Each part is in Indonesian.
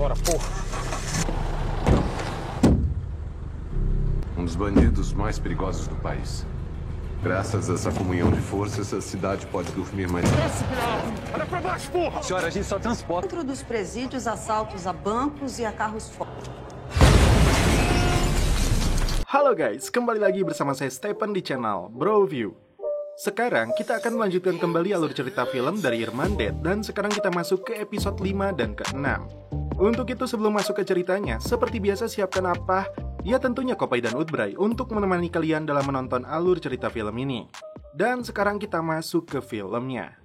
Bora, porra. Dos bandidos mais perigosos do país. Graças a essa comunhão de forças, a cidade pode dormir mais. Desce, Pilar! Olha pra baixo, porra! Senhora, a gente só transporta. Dentro dos presídios, assaltos a bancos e a carros fortes. Halo guys, kembali lagi bersama saya Stephen di channel Broview. Sekarang kita akan melanjutkan kembali alur cerita film dari Irmandad, dan sekarang kita masuk ke episode 5 dan ke-6. Untuk itu sebelum masuk ke ceritanya, seperti biasa siapkan apa? Ya tentunya Kopai dan Utbray untuk menemani kalian dalam menonton alur cerita film ini. Dan sekarang kita masuk ke filmnya.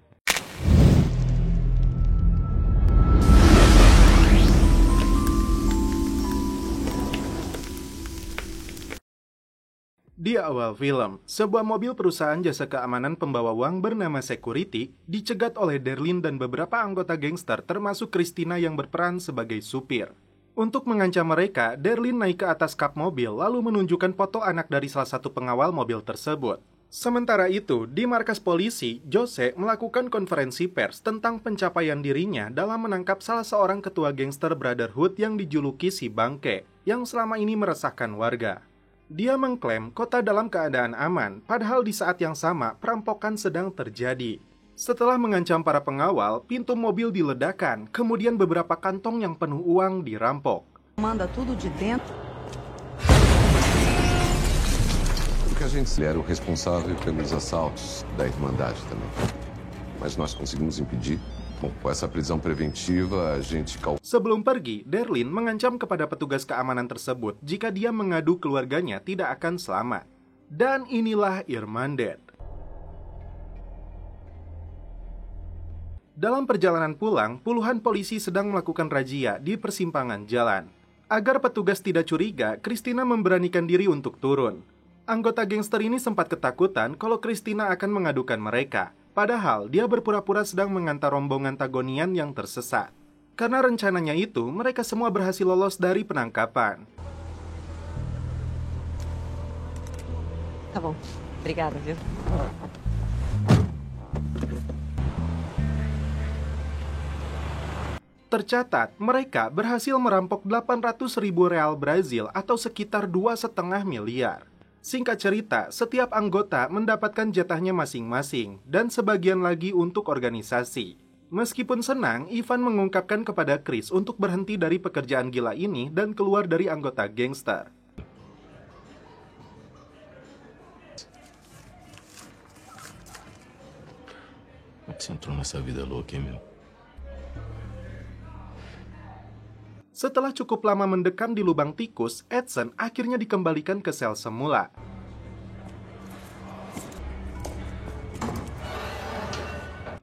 Di awal film, sebuah mobil perusahaan jasa keamanan pembawa uang bernama Security dicegat oleh Darlene dan beberapa anggota gangster termasuk Christina yang berperan sebagai supir. Untuk mengancam mereka, Darlene naik ke atas kap mobil lalu menunjukkan foto anak dari salah satu pengawal mobil tersebut. Sementara itu, di markas polisi, Jose melakukan konferensi pers tentang pencapaian dirinya dalam menangkap salah seorang ketua gangster Brotherhood yang dijuluki si Bangke, yang selama ini meresahkan warga. Dia mengklaim kota dalam keadaan aman, padahal di saat yang sama perampokan sedang terjadi. Setelah mengancam para pengawal, pintu mobil diledakkan, kemudian beberapa kantong yang penuh uang dirampok. Manda tudo de dentro. Porque a gente era o responsável pelos assaltos da Irmandade também. Mas nós conseguimos impedir. Bom, com essa prisão preventiva, a gente Sebelum pergi, Darlene mengancam kepada petugas keamanan tersebut jika dia mengadu keluarganya tidak akan selamat. Dan inilah Irmandad. Dalam perjalanan pulang, puluhan polisi sedang melakukan razia di persimpangan jalan. Agar petugas tidak curiga, Christina memberanikan diri untuk turun. Anggota gangster ini sempat ketakutan kalau Christina akan mengadukan mereka. Padahal dia berpura-pura sedang mengantar rombongan Tagonian yang tersesat. Karena rencananya itu, mereka semua berhasil lolos dari penangkapan. Tá bom. Obrigada, viu? Tercatat, mereka berhasil merampok 800.000 real Brazil atau sekitar 2,5 miliar. Singkat cerita, setiap anggota mendapatkan jatahnya masing-masing dan sebagian lagi untuk organisasi. Meskipun senang, Ivan mengungkapkan kepada Chris untuk berhenti dari pekerjaan gila ini dan keluar dari anggota gangster. Você entrou nessa vida louca, hein, meu? Setelah cukup lama mendekam di lubang tikus, Edson akhirnya dikembalikan ke sel semula.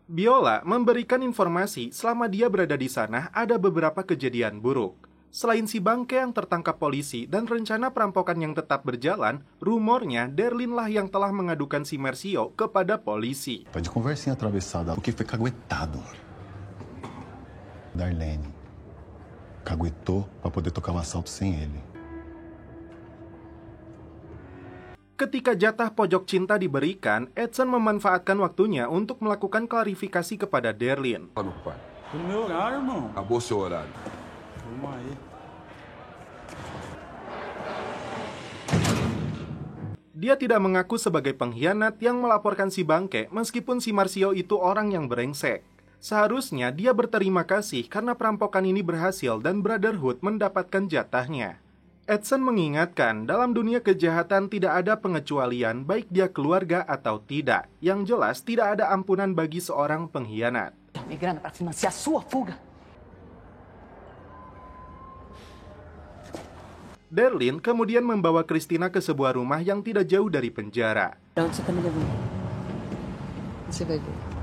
Biola memberikan informasi selama dia berada di sana ada beberapa kejadian buruk. Selain si Bangke yang tertangkap polisi dan rencana perampokan yang tetap berjalan, rumornya Darlene lah yang telah mengadukan si Mercio kepada polisi. De conversinha atravessada, o que foi caguetado. Darlene caguetou para poder tocar um assalto sem ele. Ketika jatah pojok cinta diberikan, Edson memanfaatkan waktunya untuk melakukan klarifikasi kepada Darlene. Meu pai. Tô no meu horário, irmão. Acabou seu horário. Vamos aí. Dia tidak mengaku sebagai pengkhianat yang melaporkan si Bangke meskipun si Marcio itu orang yang brengsek. Seharusnya dia berterima kasih karena perampokan ini berhasil dan Brotherhood mendapatkan jatahnya. Edson mengingatkan, dalam dunia kejahatan tidak ada pengecualian baik dia keluarga atau tidak. Yang jelas tidak ada ampunan bagi seorang pengkhianat. Migrando para financiar sua fuga. Darlene kemudian membawa Christina ke sebuah rumah yang tidak jauh dari penjara. Pra onde você tá me levando? Você vai ver.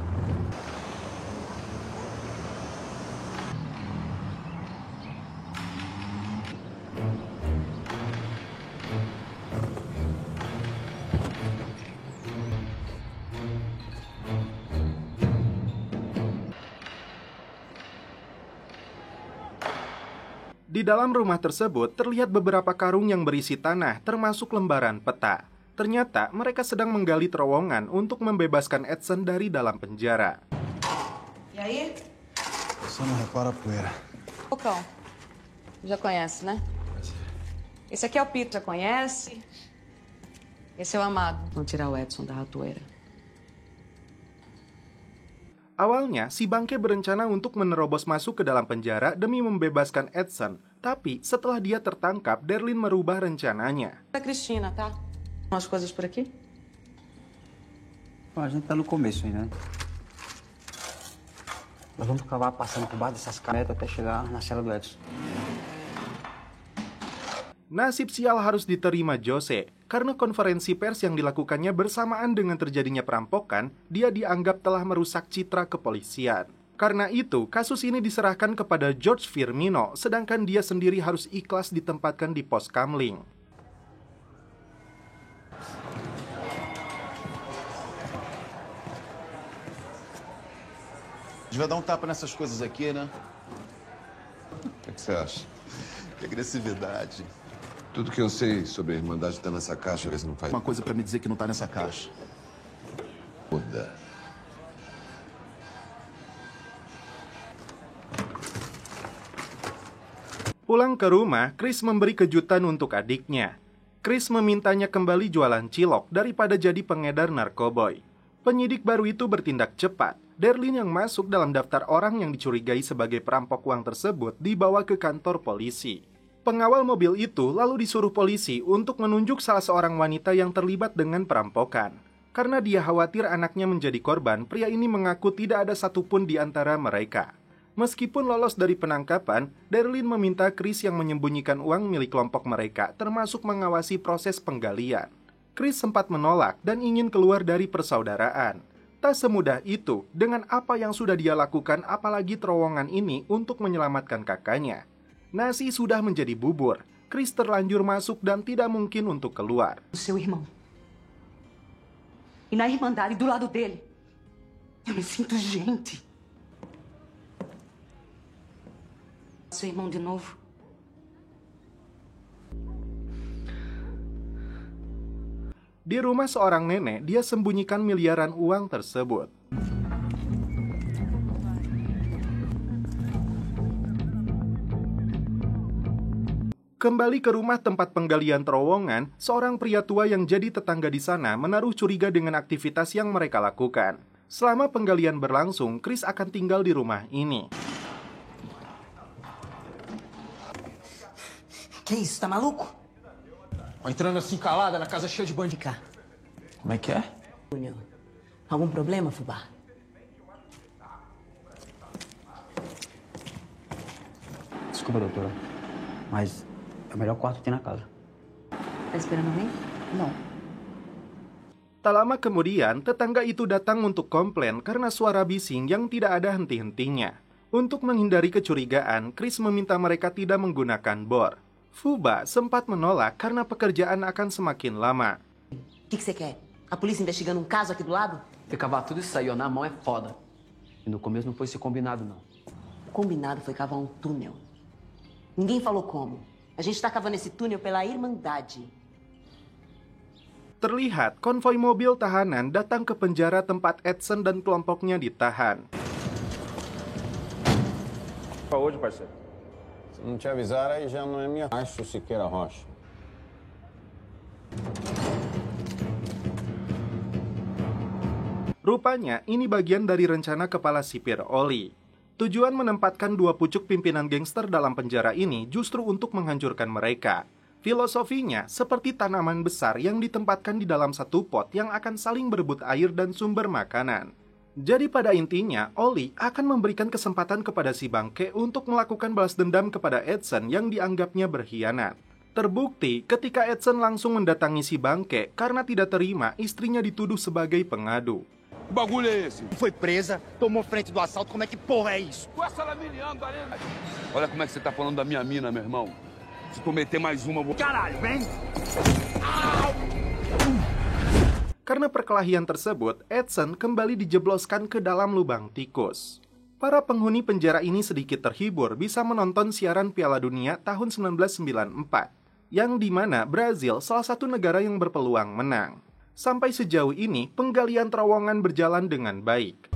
Di dalam rumah tersebut terlihat beberapa karung yang berisi tanah, termasuk lembaran peta. Ternyata mereka sedang menggali terowongan untuk membebaskan Edson dari dalam penjara. E aí? Só não repara a poeira. Ô, cão, Já conhece, né? Esse aqui é o Pito, já conhece? Esse é o Amado. Vamos tirar o Edson da ratoeira. Awalnya, si Bangke berencana untuk menerobos masuk ke dalam penjara demi membebaskan Edson. Tapi setelah dia tertangkap, Derlin merubah rencananya. A Cristina, tá? Umas coisas por aqui? Bom, a gente tá no começo ainda, né? Nós vamos acabar passando por baixo dessas canetas até chegar na cela do Edson. Nasib sial harus diterima Jose, karena konferensi pers yang dilakukannya bersamaan dengan terjadinya perampokan, dia dianggap telah merusak citra kepolisian. Karena itu, kasus ini diserahkan kepada George Firmino, sedangkan dia sendiri harus ikhlas ditempatkan di pos kamling. A gente vai dar um tapa nessas coisas aqui, né? O que você acha? Que agressividade. Tudo que eu sei sobre a Irmandade está nessa caixa, às vezes não faz... Uma coisa pra me dizer que não tá nessa caixa. Muda. Pulang ke rumah, Chris memberi kejutan untuk adiknya. Chris memintanya kembali jualan cilok daripada jadi pengedar narkoboy. Penyidik baru itu bertindak cepat. Derlin yang masuk dalam daftar orang yang dicurigai sebagai perampok uang tersebut dibawa ke kantor polisi. Pengawal mobil itu lalu disuruh polisi untuk menunjuk salah seorang wanita yang terlibat dengan perampokan. Karena dia khawatir anaknya menjadi korban, pria ini mengaku tidak ada satupun di antara mereka. Meskipun lolos dari penangkapan, Derlin meminta Chris yang menyembunyikan uang milik kelompok mereka, termasuk mengawasi proses penggalian. Chris sempat menolak dan ingin keluar dari persaudaraan. Tak semudah itu, dengan apa yang sudah dia lakukan, apalagi terowongan ini untuk menyelamatkan kakaknya. Nasi sudah menjadi bubur. Chris terlanjur masuk dan tidak mungkin untuk keluar. O seu irmão. E na Irmandade, do lado dele. Eu me sinto gente. Seu irmão de novo. Di rumah seorang nenek, dia sembunyikan miliaran uang tersebut. Kembali ke rumah tempat penggalian terowongan, seorang pria tua yang jadi tetangga di sana menaruh curiga dengan aktivitas yang mereka lakukan. Selama penggalian berlangsung, Chris akan tinggal di rumah ini. Que isso, tá maluco? Entrando assim calada na casa cheia de bandido. Como é que é? Júnior, algum problema, Fubá? Desculpa, doutora, mas é o melhor quarto que tem na casa. Tá esperando alguém? Não. Tak lama kemudian, tetangga itu datang untuk komplain karena suara bising yang tidak ada henti-hentinya. Untuk menghindari kecurigaan, Chris meminta mereka tidak menggunakan bor. Fuba sempat menolak karena pekerjaan akan semakin lama. O que você quer? A polícia investigando um caso aqui do lado? Ter cavar tudo isso aí, ó, na mão é foda. E no começo não foi ser combinado, não. O combinado foi cavar um túnel. Ninguém falou como. A gente tá cavando esse túnel pela Irmandade. Terlihat konvoi mobil tahanan datang ke penjara tempat Edson dan kelompoknya ditahan. Pra hoje, parceiro. Se não te avisar, aí já não é minha Márcio Siqueira Rocha. Rupanya, ini bagian dari rencana kepala sipir Oli. Tujuan menempatkan dua pucuk pimpinan gangster dalam penjara ini justru untuk menghancurkan mereka. Filosofinya seperti tanaman besar yang ditempatkan di dalam satu pot yang akan saling berebut air dan sumber makanan. Jadi pada intinya, Oli akan memberikan kesempatan kepada si Bangke untuk melakukan balas dendam kepada Edson yang dianggapnya berkhianat. Terbukti ketika Edson langsung mendatangi si Bangke karena tidak terima istrinya dituduh sebagai pengadu. Que bagulho é esse? Foi presa, tomou frente do assalto, como é que porra é isso? Com essa laminiando ali. Olha como é que você tá falando da minha mina, meu irmão. Se tu meter mais uma, eu vou... Caralho, vem! Karena perkelahian tersebut, Edson kembali dijebloskan ke dalam lubang tikus. Para penghuni penjara ini sedikit terhibur bisa menonton siaran Piala Dunia tahun 1994, yang dimana Brazil salah satu negara yang berpeluang menang. Sampai sejauh ini, penggalian terowongan berjalan dengan baik.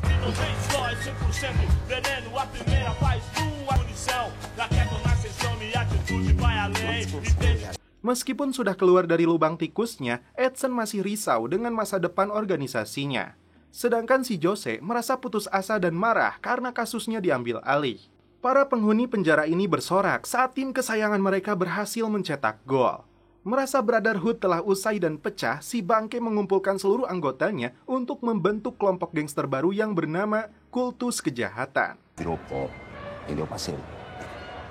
Meskipun sudah keluar dari lubang tikusnya, Edson masih risau dengan masa depan organisasinya. Sedangkan si Jose merasa putus asa dan marah karena kasusnya diambil alih. Para penghuni penjara ini bersorak saat tim kesayangan mereka berhasil mencetak gol. Merasa Brotherhood telah usai dan pecah, si bangke mengumpulkan seluruh anggotanya untuk membentuk kelompok gangster baru yang bernama Kultus Kejahatan. Virou pó, entendeu, parceiro?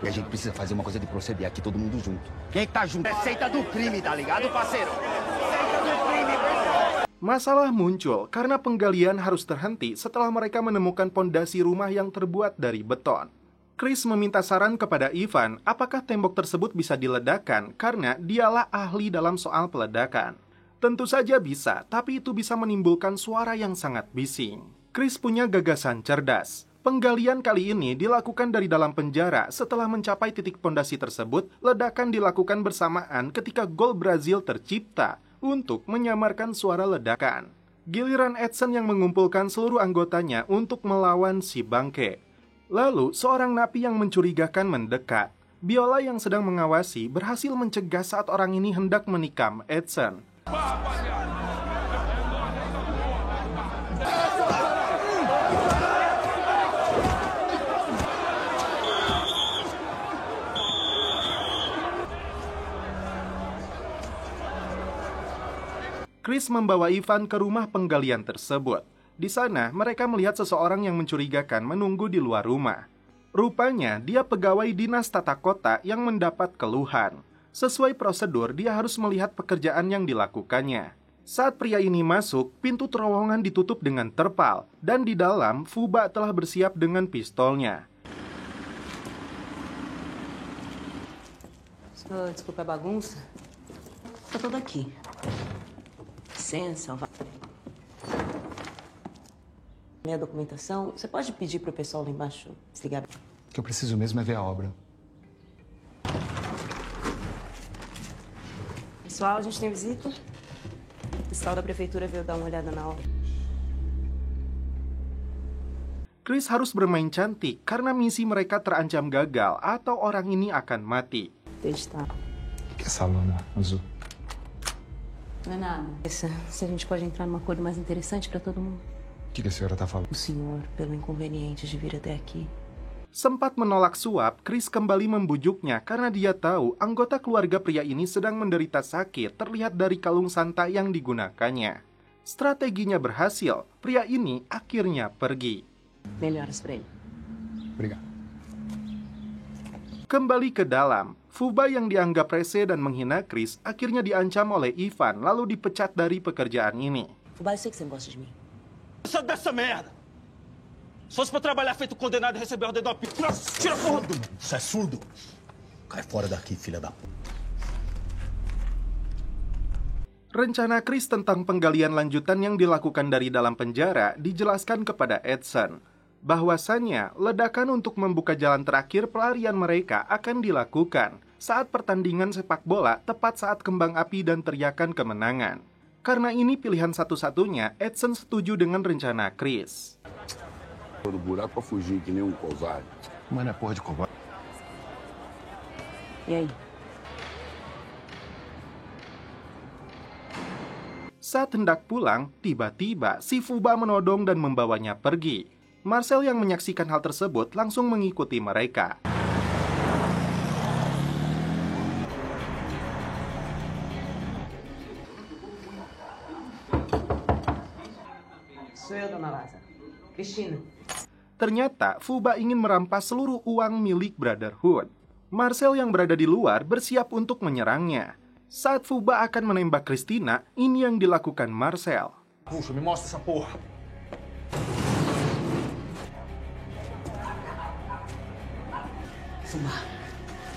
E a gente precisa fazer uma coisa de proceder aqui todo mundo junto. Quem tá junto? É seita do crime, tá ligado, parceiro? Seita do crime, bro! Masalah muncul karena penggalian harus terhenti setelah mereka menemukan pondasi rumah yang terbuat dari beton. Chris meminta saran kepada Ivan apakah tembok tersebut bisa diledakkan karena dialah ahli dalam soal peledakan. Tentu saja bisa, tapi itu bisa menimbulkan suara yang sangat bising. Chris punya gagasan cerdas. Penggalian kali ini dilakukan dari dalam penjara. Setelah mencapai titik pondasi tersebut, ledakan dilakukan bersamaan ketika gol Brazil tercipta untuk menyamarkan suara ledakan. Giliran Edson yang mengumpulkan seluruh anggotanya untuk melawan si bangke. Lalu, seorang napi yang mencurigakan mendekat. Biola yang sedang mengawasi berhasil mencegah saat orang ini hendak menikam Edson. Chris membawa Ivan ke rumah penggalian tersebut. Di sana, mereka melihat seseorang yang mencurigakan menunggu di luar rumah. Rupanya, dia pegawai dinas tata kota yang mendapat keluhan. Sesuai prosedur, dia harus melihat pekerjaan yang dilakukannya. Saat pria ini masuk, pintu terowongan ditutup dengan terpal, dan di dalam, Fuba telah bersiap dengan pistolnya. Desculpa a bagunça. Tá tudo aqui. Licença, minha documentação, você pode pedir para o pessoal lá embaixo desligar? O que eu preciso mesmo é ver a obra. Pessoal, a gente tem visita. O pessoal da prefeitura veio dar uma olhada na obra. Chris harus bermain cantik karena misi mereka terancam gagal atau orang ini akan mati. Está. Que essa lona azul? Não é nada. Se a gente pode entrar num acordo mais interessante para todo mundo. O que a senhora tá falando? O senhor, pelo inconveniente de vir até aqui. Sempat menolak suap, Chris kembali membujuknya karena dia tahu anggota keluarga pria ini sedang menderita sakit terlihat dari kalung santai yang digunakannya. Strateginya berhasil, pria ini akhirnya pergi. Melhoras para ele. Obrigado. Kembali ke dalam, Fuba yang dianggap rese dan menghina Chris akhirnya diancam oleh Ivan lalu dipecat dari pekerjaan ini. Fuba, eu sei que você não gosta de mim. Sai dessa merda! Se fosse pra trabalhar feito condenado e receber ordem do apito, tira a porra do... Você é surdo? Cai fora daqui, filha da p... Rencana Chris tentang penggalian lanjutan yang dilakukan dari dalam penjara dijelaskan kepada Edson. Bahwasannya, ledakan untuk membuka jalan terakhir pelarian mereka akan dilakukan saat pertandingan sepak bola tepat saat kembang api dan teriakan kemenangan. Karena ini pilihan satu-satunya, Edson setuju dengan rencana Chris. No buraco pra fugir que nem covarde. Mas não é porra de covarde. E aí? Saat hendak pulang, tiba-tiba si Fuba menodong dan membawanya pergi. Marcel yang menyaksikan hal tersebut langsung mengikuti mereka. Sou eu, dona Lázara. Cristina. Ternyata Fuba ingin merampas seluruh uang milik Brotherhood. Marcel yang berada di luar bersiap untuk menyerangnya. Saat Fuba akan menembak Cristina, ini yang dilakukan Marcel. Puxa, me mostra essa porra. Fuba,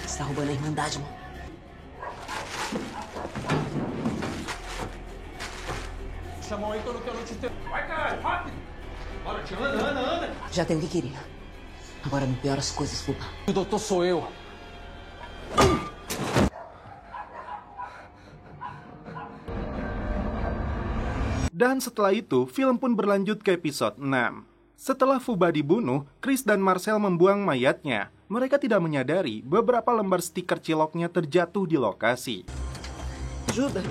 você tá roubando a Irmandade, mano. Chamou aí que eu não quero te ter. Vai, caralho, rápido! Bora, tia, anda. Já tenho o que queria. Agora não piora as coisas, Fuba. O doutor sou eu. Dan setelah itu, film pun berlanjut ke episode 6. Setelah Fuba dibunuh, Chris dan Marcel membuang mayatnya. Mereka tidak menyadari beberapa lembar stiker ciloknya terjatuh di lokasi. Ajuda.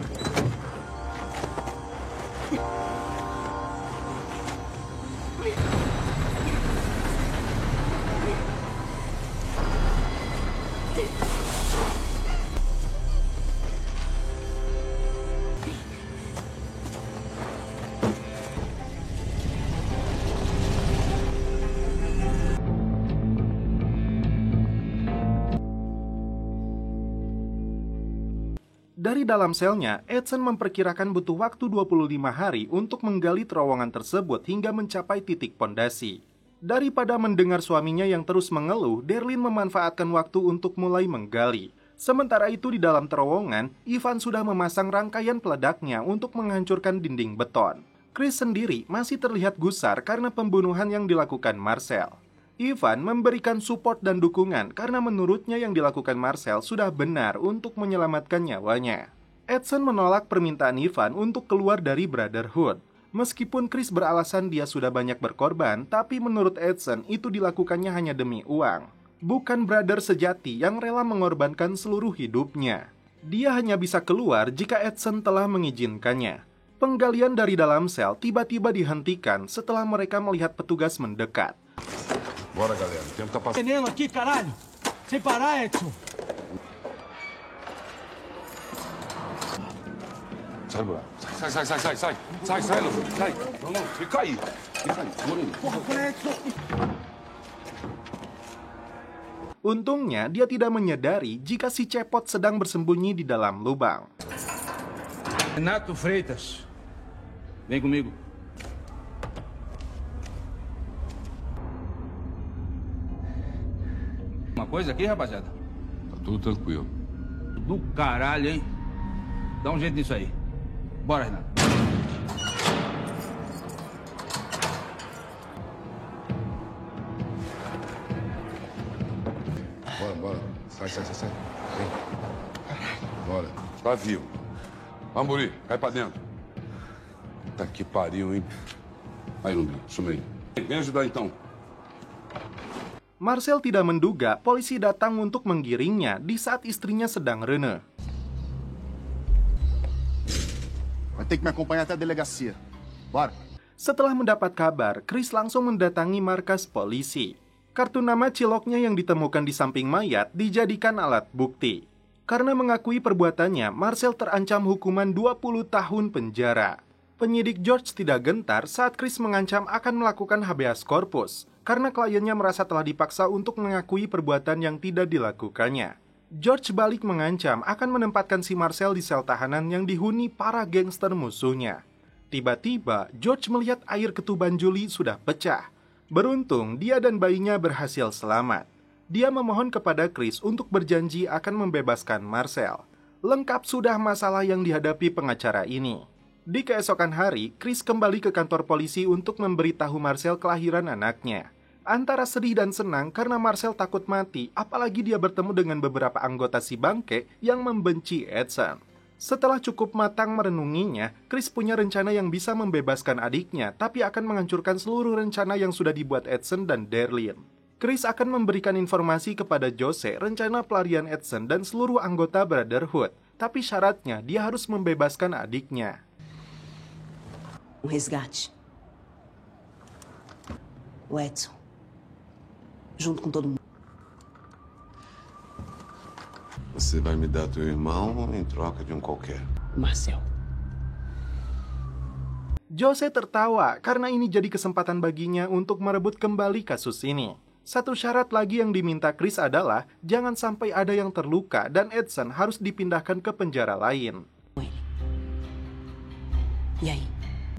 Dari dalam selnya, Edson memperkirakan butuh waktu 25 hari untuk menggali terowongan tersebut hingga mencapai titik pondasi. Daripada mendengar suaminya yang terus mengeluh, Darlene memanfaatkan waktu untuk mulai menggali. Sementara itu di dalam terowongan, Ivan sudah memasang rangkaian peledaknya untuk menghancurkan dinding beton. Chris sendiri masih terlihat gusar karena pembunuhan yang dilakukan Marcel. Ivan memberikan support dan dukungan karena menurutnya yang dilakukan Marcel sudah benar untuk menyelamatkan nyawanya. Edson menolak permintaan Ivan untuk keluar dari Brotherhood. Meskipun Chris beralasan dia sudah banyak berkorban, tapi menurut Edson itu dilakukannya hanya demi uang. Bukan brother sejati yang rela mengorbankan seluruh hidupnya. Dia hanya bisa keluar jika Edson telah mengizinkannya. Penggalian dari dalam sel tiba-tiba dihentikan setelah mereka melihat petugas mendekat. Bora, galera. O tempo tá passando. Veneno aqui, caralho! Sem parar, Edson! Sai, Bruno. Sai, Lu. Sai. Não, fica aí. Fica aí. Porra, Edson! Untungnya, dia tidak menyadari jika si cepot sedang bersembunyi di dalam lubang. Renato Freitas, vem comigo. Uma coisa aqui, rapaziada? Tá tudo tranquilo. Do caralho, hein? Dá um jeito nisso aí. Bora, Renato. Bora. Sai. Vem. Bora. Tá vivo. Vamos, Buri. Cai pra dentro. Puta que pariu, hein? Aí, Lumbi. Suma aí. Vem ajudar, então. Marcel tidak menduga polisi datang untuk menggiringnya di saat istrinya sedang rene. Vai ter que me acompanhar até a delegacia. Bora. Setelah mendapat kabar, Chris langsung mendatangi markas polisi. Kartu nama ciloknya yang ditemukan di samping mayat dijadikan alat bukti. Karena mengakui perbuatannya, Marcel terancam hukuman 20 tahun penjara. Penyidik George tidak gentar saat Chris mengancam akan melakukan habeas corpus karena kliennya merasa telah dipaksa untuk mengakui perbuatan yang tidak dilakukannya. George balik mengancam akan menempatkan si Marcel di sel tahanan yang dihuni para gangster musuhnya. Tiba-tiba, George melihat air ketuban Julie sudah pecah. Beruntung, dia dan bayinya berhasil selamat. Dia memohon kepada Chris untuk berjanji akan membebaskan Marcel. Lengkap sudah masalah yang dihadapi pengacara ini. Di keesokan hari, Chris kembali ke kantor polisi untuk memberitahu Marcel kelahiran anaknya. Antara sedih dan senang karena Marcel takut mati, apalagi dia bertemu dengan beberapa anggota si bangke yang membenci Edson. Setelah cukup matang merenunginya, Chris punya rencana yang bisa membebaskan adiknya, tapi akan menghancurkan seluruh rencana yang sudah dibuat Edson dan Darlene. Chris akan memberikan informasi kepada Jose rencana pelarian Edson dan seluruh anggota Brotherhood, tapi syaratnya dia harus membebaskan adiknya. Resgate. O Edson. Junto com todo mundo. Você vai me dar teu irmão em troca de qualquer? Marcel. Jose tertawa karena ini jadi kesempatan baginya untuk merebut kembali kasus ini. Satu syarat lagi yang diminta Chris adalah jangan sampai ada yang terluka dan Edson harus dipindahkan ke penjara lain. E aí?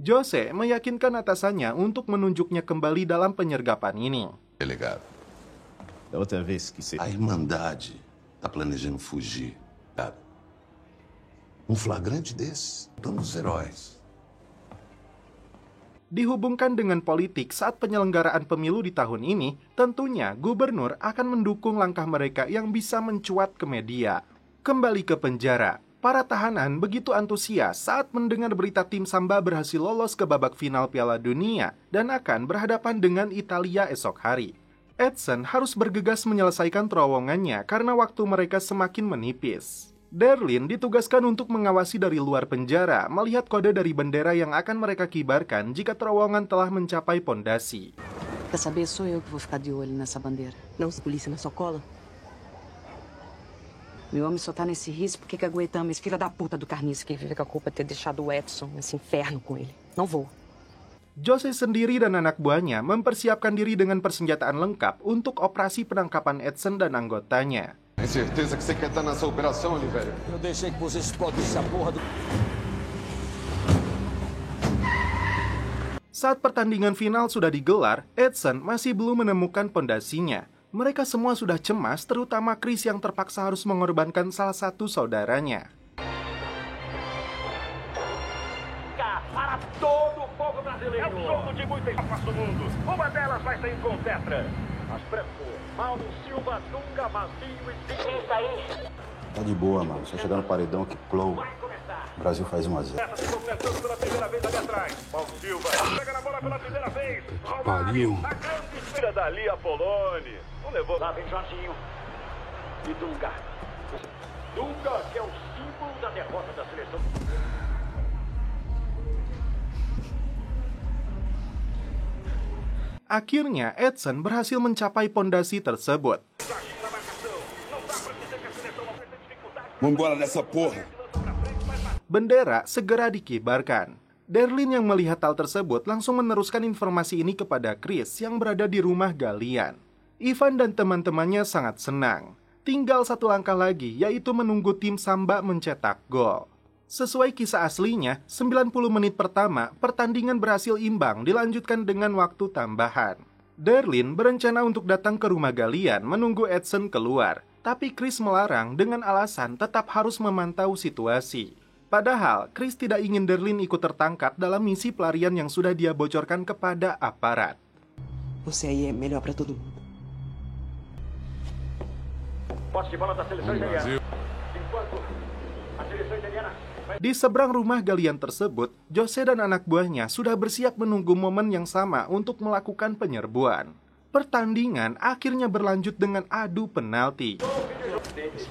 Jose meyakinkan atasannya untuk menunjuknya kembali dalam penyergapan ini. Delegado. Da outra vez que você... A Irmandade tá planejando fugir, sabe? Flagrante desse, todos os heróis. Dihubungkan dengan politik saat penyelenggaraan pemilu di tahun ini, tentunya gubernur akan mendukung langkah mereka yang bisa mencuat ke media. Kembali ke penjara, para tahanan begitu antusias saat mendengar berita tim Samba berhasil lolos ke babak final Piala Dunia dan akan berhadapan dengan Italia esok hari. Edson harus bergegas menyelesaikan terowongannya karena waktu mereka semakin menipis. Derlin ditugaskan untuk mengawasi dari luar penjara, melihat kode dari bendera yang akan mereka kibarkan jika terowongan telah mencapai pondasi. Quer saber, sou eu que vou ficar de olho nessa bandeira. Não se polícia na sua cola. Meu homem só tá nesse risco porque aguentamos esse filho da puta do carniça que vive com a culpa de ter deixado o Edson nesse inferno com ele. Não vou. Jose sendiri dan anak buahnya mempersiapkan diri dengan persenjataan lengkap untuk operasi penangkapan Edson dan anggotanya. Tem certeza que você quer estar nessa operação, Oliveira? Eu deixei que vocês explodissem a porra do... Saat pertandingan final sudah digelar, Edson masih belum menemukan pondasinya. Mereka semua sudah cemas, terutama Chris yang terpaksa harus mengorbankan salah satu saudaranya. Para todo o povo brasileiro. É um jogo de muita etapas do mundo. Uma delas vai ser com Tetra. As Franco, Mauro Silva, Dunga, Mazinho e Zico. Isso aí. Tá de boa, mano. Só chegar no paredão que plou. O Brasil faz 1-0. Essa se movimentando pela primeira vez ali atrás. Mauro Silva pega na bola pela primeira vez. Pariu. A grande estrela dali, a Poloni. Não levou. Lá vem Jorginho. E Dunga. Dunga, que é o símbolo da derrota da seleção. Akhirnya, Edson berhasil mencapai pondasi tersebut. Vambora nessa porra. Bendera segera dikibarkan. Derlin yang melihat hal tersebut langsung meneruskan informasi ini kepada Chris yang berada di rumah galian. Ivan dan teman-temannya sangat senang. Tinggal satu langkah lagi, yaitu menunggu tim Samba mencetak gol. Sesuai kisah aslinya, 90 menit pertama, pertandingan berhasil imbang dilanjutkan dengan waktu tambahan. Derlin berencana untuk datang ke rumah galian menunggu Edson keluar, tapi Chris melarang dengan alasan tetap harus memantau situasi. Padahal, Chris tidak ingin Derlin ikut tertangkap dalam misi pelarian yang sudah dia bocorkan kepada aparat. Você aí é melhor para todo mundo. Posse de bola da seleção italiana. Enquanto a seleção italiana... Di seberang rumah galian tersebut, Jose dan anak buahnya sudah bersiap menunggu momen yang sama untuk melakukan penyerbuan. Pertandingan akhirnya berlanjut dengan adu penalti.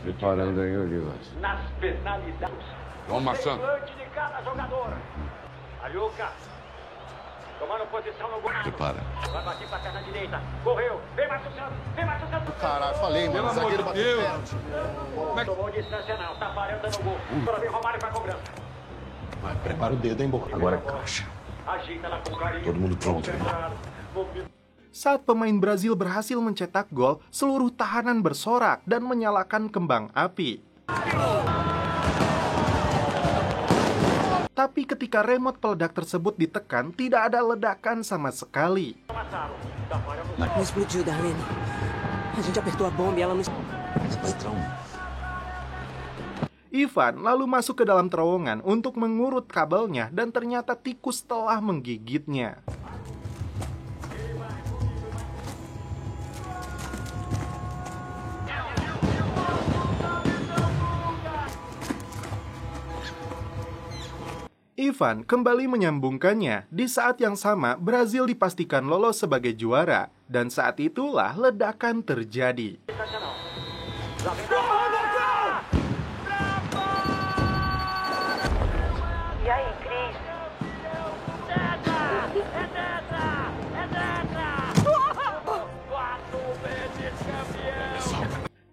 Preparando aí, Olivas. Nas penalidades. Vamos marchando. De cada jogador. Aliuca. Tomando posição no gol. Prepara. Vai bater pra perna direita. Correu. Vem Márcio Santos. Vem Márcio Santos. Caralho, falei, mano. O zagueiro bateu pênalti. Tomou distância não. Tá parando no gol. Agora vem Romário pra cobrança. Vai, prepara o dedo, hein, Boca? Agora caixa. Ajeita lá com carinho. Todo mundo pronto. Saat pemain Brazil berhasil mencetak gol, seluruh tahanan bersorak dan menyalakan kembang api. Tapi ketika remote peledak tersebut ditekan, tidak ada ledakan sama sekali. Não explodiu, Darlene. A gente apertou a bomba e ela não... Ivan lalu masuk ke dalam terowongan untuk mengurut kabelnya dan ternyata tikus telah menggigitnya. Ivan kembali menyambungkannya. Di saat yang sama, Brazil dipastikan lolos sebagai juara. Dan saat itulah ledakan terjadi. E aí, Cris?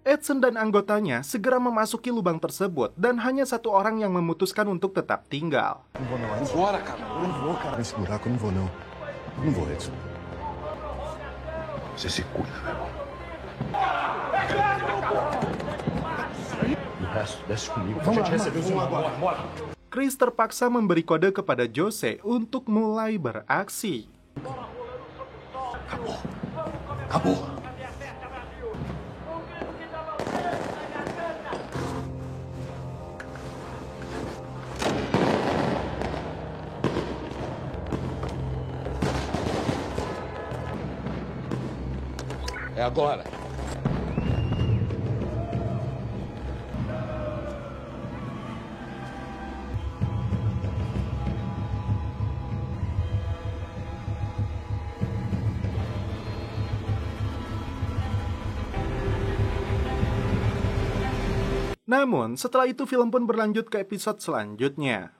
Edson dan anggotanya segera memasuki lubang tersebut dan hanya satu orang yang memutuskan untuk tetap tinggal. Não vou não, Edson. Bora, cara. Eu não vou, cara. Nesse buraco eu não vou não. Eu não vou, Edson. Você se cuida, meu irmão. O resto, desce comigo. A gente recebeu o seu agora. Bora. Chris terpaksa memberi kode kepada Jose untuk mulai beraksi. Acabou. Acabou. É agora. Namun, setelah itu film pun berlanjut ke episode selanjutnya.